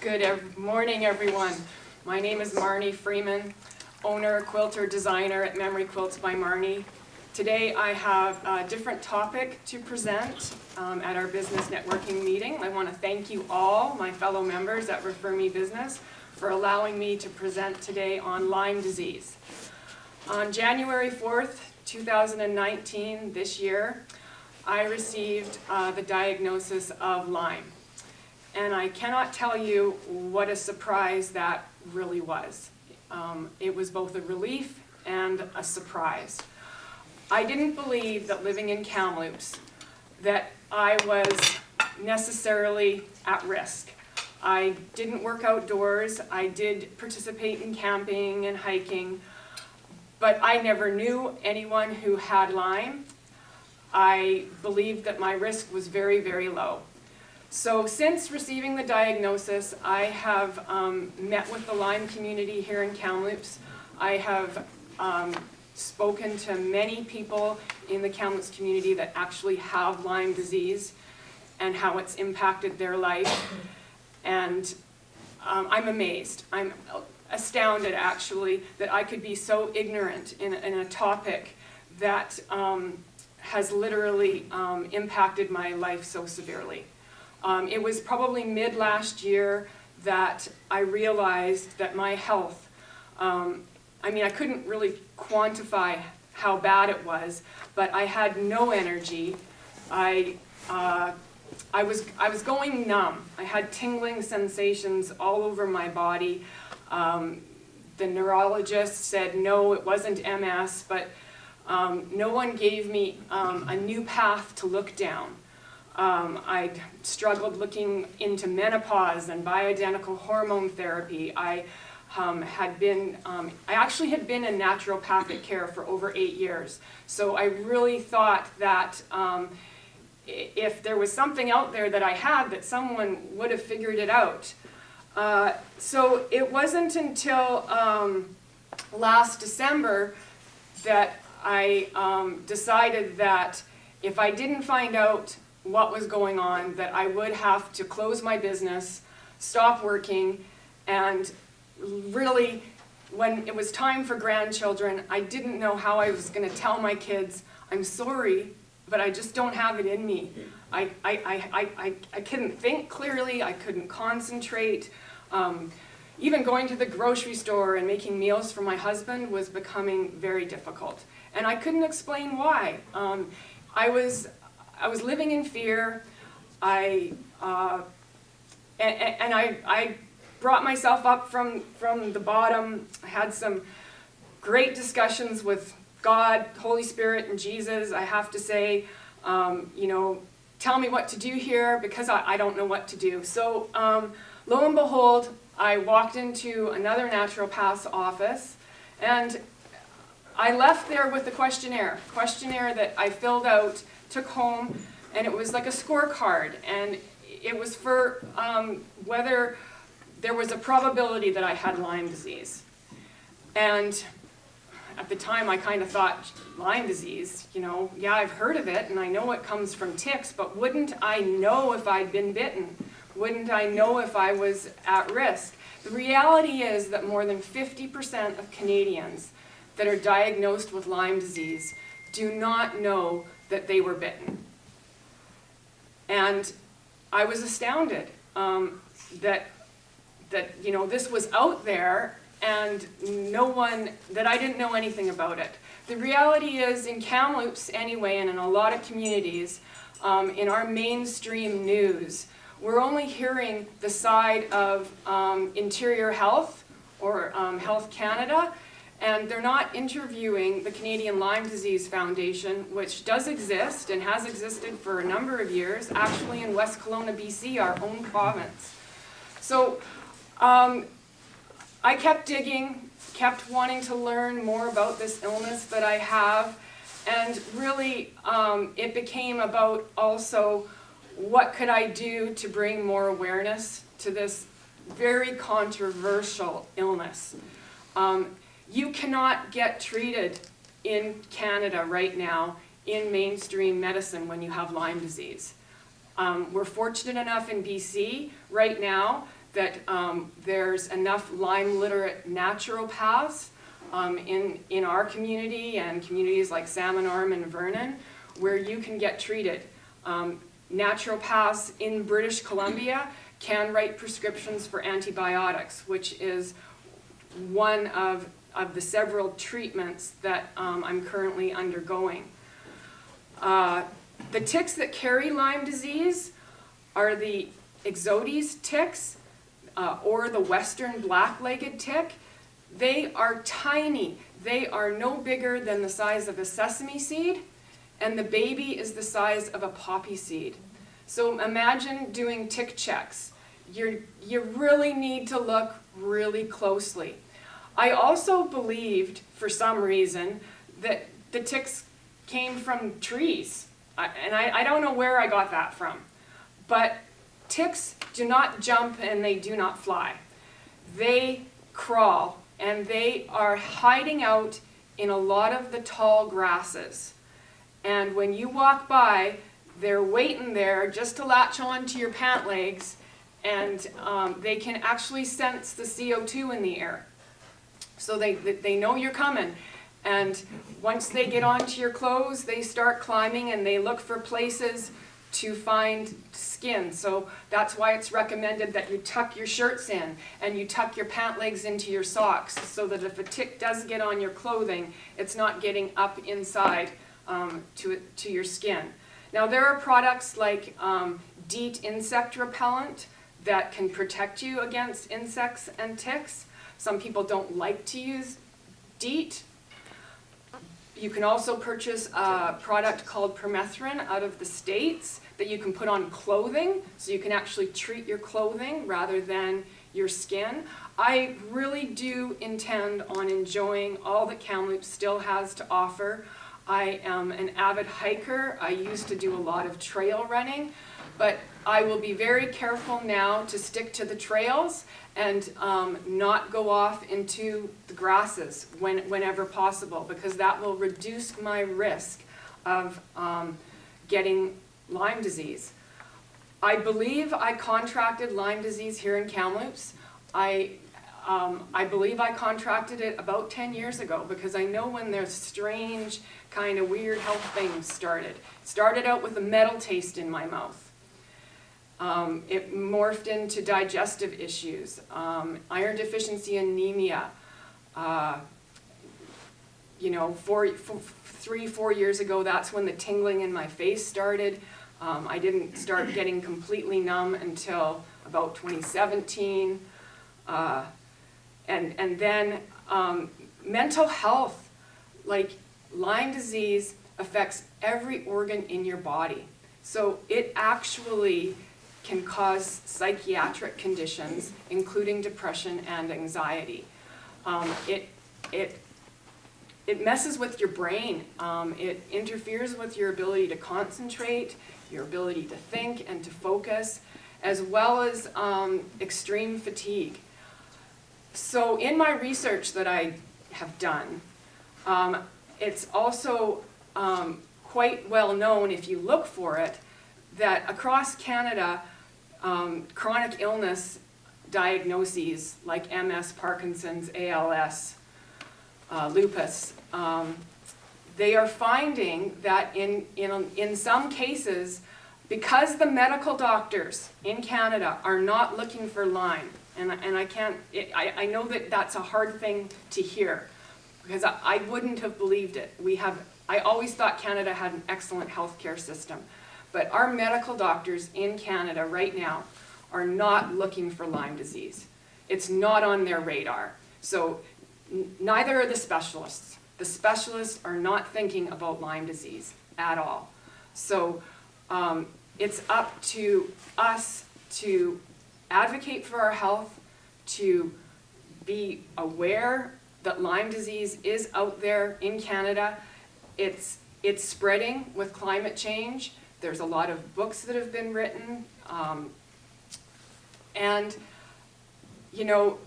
Good morning, everyone. My name is Marnie Freeman, owner, quilter, designer at Memory Quilts by Marnie. Today I have a different topic to present at our business networking meeting. I want to thank you all, my fellow members at Refer Me Business, for allowing me to present today on Lyme disease. On January 4th, 2019, this year, I received the diagnosis of Lyme. And I cannot tell you what a surprise that really was. It was both a relief and a surprise. I didn't believe that living in Kamloops that I was necessarily at risk. I didn't work outdoors. I did participate in camping and hiking, but I never knew anyone who had Lyme. I believed that my risk was very, very low. So since receiving the diagnosis, I have met with the Lyme community here in Kamloops. I have spoken to many people in the Kamloops community that actually have Lyme disease and how it's impacted their life. And I'm amazed. I'm astounded, actually, that I could be so ignorant in a topic that has literally impacted my life so severely. It was probably mid last year that I realized that my health, I couldn't really quantify how bad it was, but I had no energy. I was going numb. I had tingling sensations all over my body. The neurologist said no, it wasn't MS, but no one gave me a new path to look down. I'd struggled looking into menopause and bioidentical hormone therapy. I actually had been in naturopathic care for over 8 years. So I really thought that if there was something out there that I had, that someone would have figured it out. So it wasn't until last December that I decided that if I didn't find out what was going on, that I would have to close my business, stop working, and really, when it was time for grandchildren, I didn't know how I was going to tell my kids, I'm sorry, but I just don't have it in me. I couldn't think clearly, I couldn't concentrate. Even going to the grocery store and making meals for my husband was becoming very difficult. And I couldn't explain why. I was living in fear. I brought myself up from the bottom. I had some great discussions with God, Holy Spirit, and Jesus. I have to say, tell me what to do here because I don't know what to do. So lo and behold, I walked into another naturopath's office, and I left there with a questionnaire that I filled out, took home, and it was like a scorecard, and it was for whether there was a probability that I had Lyme disease. And at the time I kind of thought, Lyme disease, yeah, I've heard of it and I know it comes from ticks, but wouldn't I know if I'd been bitten? Wouldn't I know if I was at risk? The reality is that more than 50% of Canadians that are diagnosed with Lyme disease do not know that they were bitten. And I was astounded that this was out there and that I didn't know anything about it. The reality is, in Kamloops anyway, and in a lot of communities, in our mainstream news, we're only hearing the side of Interior Health or Health Canada, and they're not interviewing the Canadian Lyme Disease Foundation, which does exist and has existed for a number of years, actually in West Kelowna, BC, our own province. So I kept digging, kept wanting to learn more about this illness that I have, and really it became about also what could I do to bring more awareness to this very controversial illness. You cannot get treated in Canada right now in mainstream medicine when you have Lyme disease. We're fortunate enough in BC right now that there's enough Lyme literate naturopaths in our community and communities like Salmon Arm and Vernon where you can get treated. Naturopaths in British Columbia can write prescriptions for antibiotics, which is one of the several treatments that I'm currently undergoing. The ticks that carry Lyme disease are the Ixodes ticks or the western black-legged tick. They are tiny. They are no bigger than the size of a sesame seed, and the baby is the size of a poppy seed. So imagine doing tick checks. You really need to look really closely. I also believed, for some reason, that the ticks came from trees. I don't know where I got that from. But ticks do not jump and they do not fly. They crawl, and they are hiding out in a lot of the tall grasses. And when you walk by, they're waiting there just to latch on to your pant legs, and they can actually sense the CO2 in the air. So they know you're coming. And once they get onto your clothes, they start climbing and they look for places to find skin. So that's why it's recommended that you tuck your shirts in and you tuck your pant legs into your socks so that if a tick does get on your clothing, it's not getting up inside to your skin. Now there are products like DEET insect repellent that can protect you against insects and ticks. Some people don't like to use DEET. You can also purchase a product called permethrin out of the States that you can put on clothing, so you can actually treat your clothing rather than your skin. I really do intend on enjoying all that Kamloops still has to offer. I am an avid hiker. I used to do a lot of trail running, but I will be very careful now to stick to the trails and not go off into the grasses whenever possible, because that will reduce my risk of getting Lyme disease. I believe I contracted Lyme disease here in Kamloops. I believe I contracted it about 10 years ago, because I know when there's strange, kind of weird health things started. It started out with a metal taste in my mouth. It morphed into digestive issues, iron deficiency anemia. You know, 3-4 years ago, that's when the tingling in my face started. I didn't start getting completely numb until about 2017. And then mental health, like Lyme disease affects every organ in your body. So it actually can cause psychiatric conditions, including depression and anxiety. It messes with your brain. It interferes with your ability to concentrate, your ability to think and to focus, as well as extreme fatigue. So in my research that I have done, it's also quite well known, if you look for it, that across Canada, chronic illness diagnoses like MS, Parkinson's, ALS, lupus, they are finding that in some cases, because the medical doctors in Canada are not looking for Lyme, and I know that that's a hard thing to hear, because I wouldn't have believed it. I always thought Canada had an excellent healthcare system. But our medical doctors in Canada right now are not looking for Lyme disease. It's not on their radar. So neither are the specialists. The specialists are not thinking about Lyme disease at all. So it's up to us to advocate for our health, to be aware that Lyme disease is out there in Canada. It's spreading with climate change. There's a lot of books that have been written. And, you know,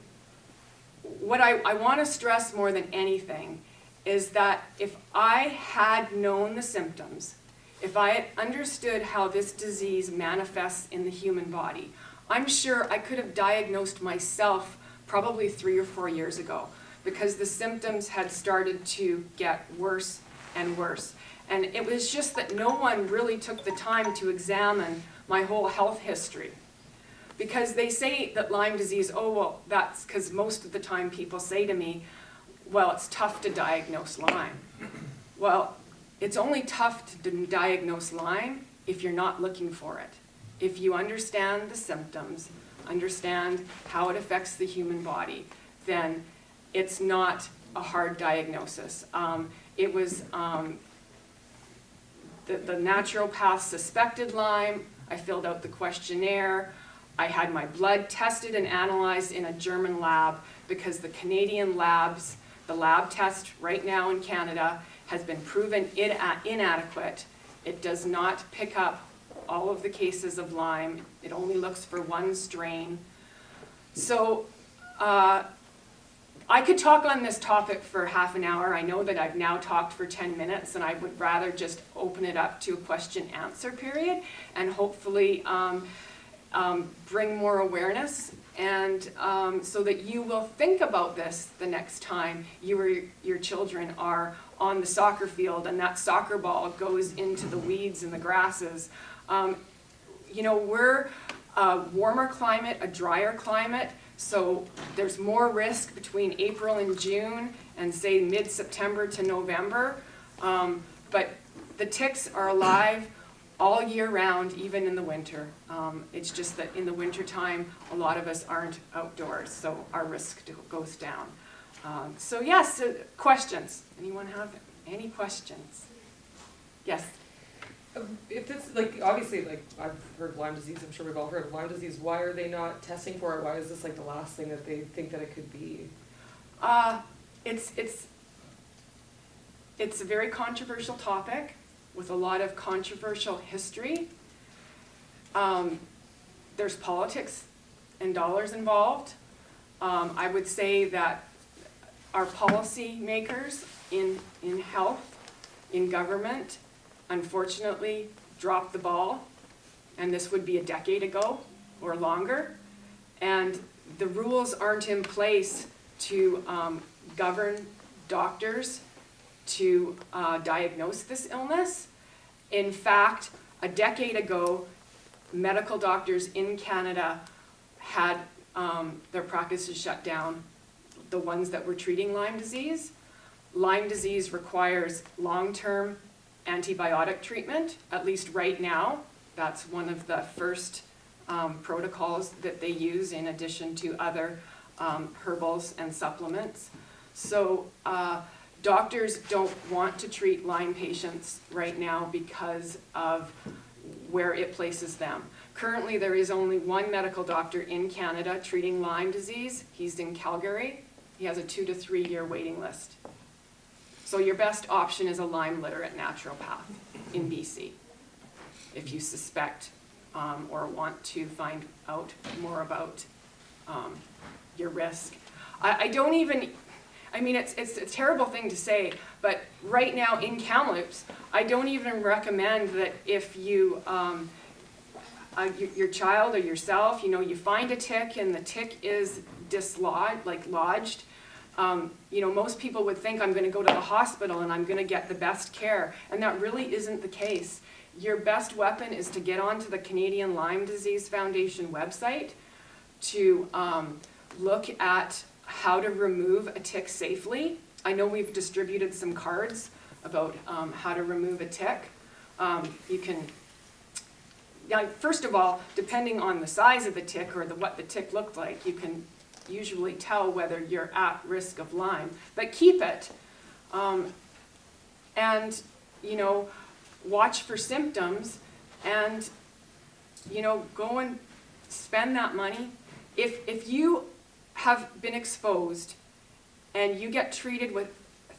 what I want to stress more than anything is that if I had known the symptoms, if I had understood how this disease manifests in the human body, I'm sure I could have diagnosed myself probably 3 or 4 years ago, because the symptoms had started to get worse and worse. And it was just that no one really took the time to examine my whole health history. Because they say that Lyme disease, oh, well, that's because most of the time people say to me, well, it's tough to diagnose Lyme. Well, it's only tough to diagnose Lyme if you're not looking for it. If you understand the symptoms, understand how it affects the human body, then it's not a hard diagnosis. It was the naturopath suspected Lyme. I filled out the questionnaire. I had my blood tested and analyzed in a German lab, because the Canadian labs, the lab test right now in Canada, has been proven inadequate. It does not pick up all of the cases of Lyme. It only looks for one strain. So I could talk on this topic for half an hour. I know that I've now talked for 10 minutes, and I would rather just open it up to a question-answer period and hopefully bring more awareness, and so that you will think about this the next time you or your children are on the soccer field and that soccer ball goes into the weeds and the grasses. You know, we're a warmer climate, a drier climate, so there's more risk between April and June and say mid-September to November. But the ticks are alive all year round, even in the winter. It's just that in the winter time, a lot of us aren't outdoors, so our risk goes down. So yes, questions. Anyone have any questions? Yes? If it's, like, obviously, like, I've heard of Lyme disease, I'm sure we've all heard of Lyme disease. Why are they not testing for it? Why is this, like, the last thing that they think that it could be? It's a very controversial topic with a lot of controversial history. There's politics and dollars involved. I would say that our policy makers in health, in government, unfortunately dropped the ball, and this would be a decade ago or longer, and the rules aren't in place to govern doctors to diagnose this illness. In fact, a decade ago, medical doctors in Canada had their practices shut down, the ones that were treating Lyme disease. Lyme disease requires long-term antibiotic treatment, at least right now. That's one of the first protocols that they use in addition to other herbals and supplements. So doctors don't want to treat Lyme patients right now because of where it places them. Currently, there is only one medical doctor in Canada treating Lyme disease. He's in Calgary. He has a 2 to 3 year waiting list. So your best option is a Lyme literate naturopath in BC if you suspect or want to find out more about your risk. I don't even, I mean, it's a terrible thing to say, but right now in Kamloops, I don't even recommend that if you, your child or yourself, you know, you find a tick and the tick is dislodged, like lodged, you know, most people would think I'm going to go to the hospital and I'm going to get the best care, and that really isn't the case. Your best weapon is to get onto the Canadian Lyme Disease Foundation website to look at how to remove a tick safely. I know we've distributed some cards about how to remove a tick. You can, first of all, depending on the size of the tick or what the tick looked like, you can usually tell whether you're at risk of Lyme, but keep it. And, you know, watch for symptoms and, you know, go and spend that money. If you have been exposed and you get treated with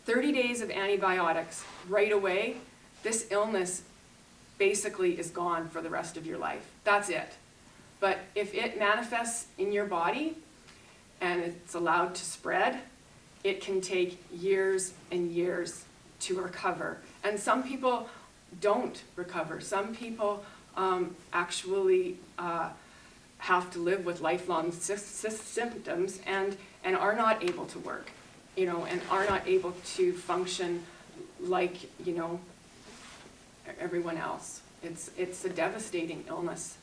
30 days of antibiotics right away, this illness basically is gone for the rest of your life. That's it. But if it manifests in your body and it's allowed to spread, it can take years and years to recover. And some people don't recover. Some people actually have to live with lifelong symptoms and are not able to work, you know, and are not able to function like, you know, everyone else. It's a devastating illness.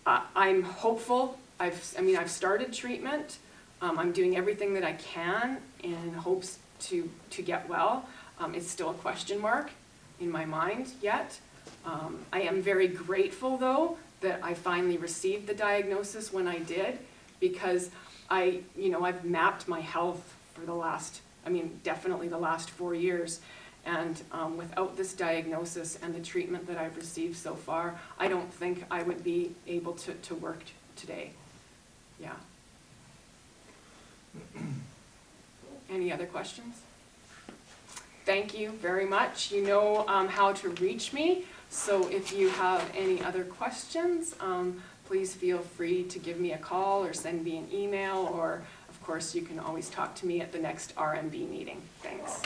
I'm hopeful. I've started treatment. I'm doing everything that I can in hopes to get well. It's still a question mark in my mind yet. I am very grateful though that I finally received the diagnosis when I did, because I've mapped my health for the last, definitely the last 4 years. And without this diagnosis and the treatment that I've received so far, I don't think I would be able to work today. Yeah. Any other questions? Thank you very much. You know how to reach me, so if you have any other questions, please feel free to give me a call or send me an email, or of course you can always talk to me at the next RMB meeting. Thanks.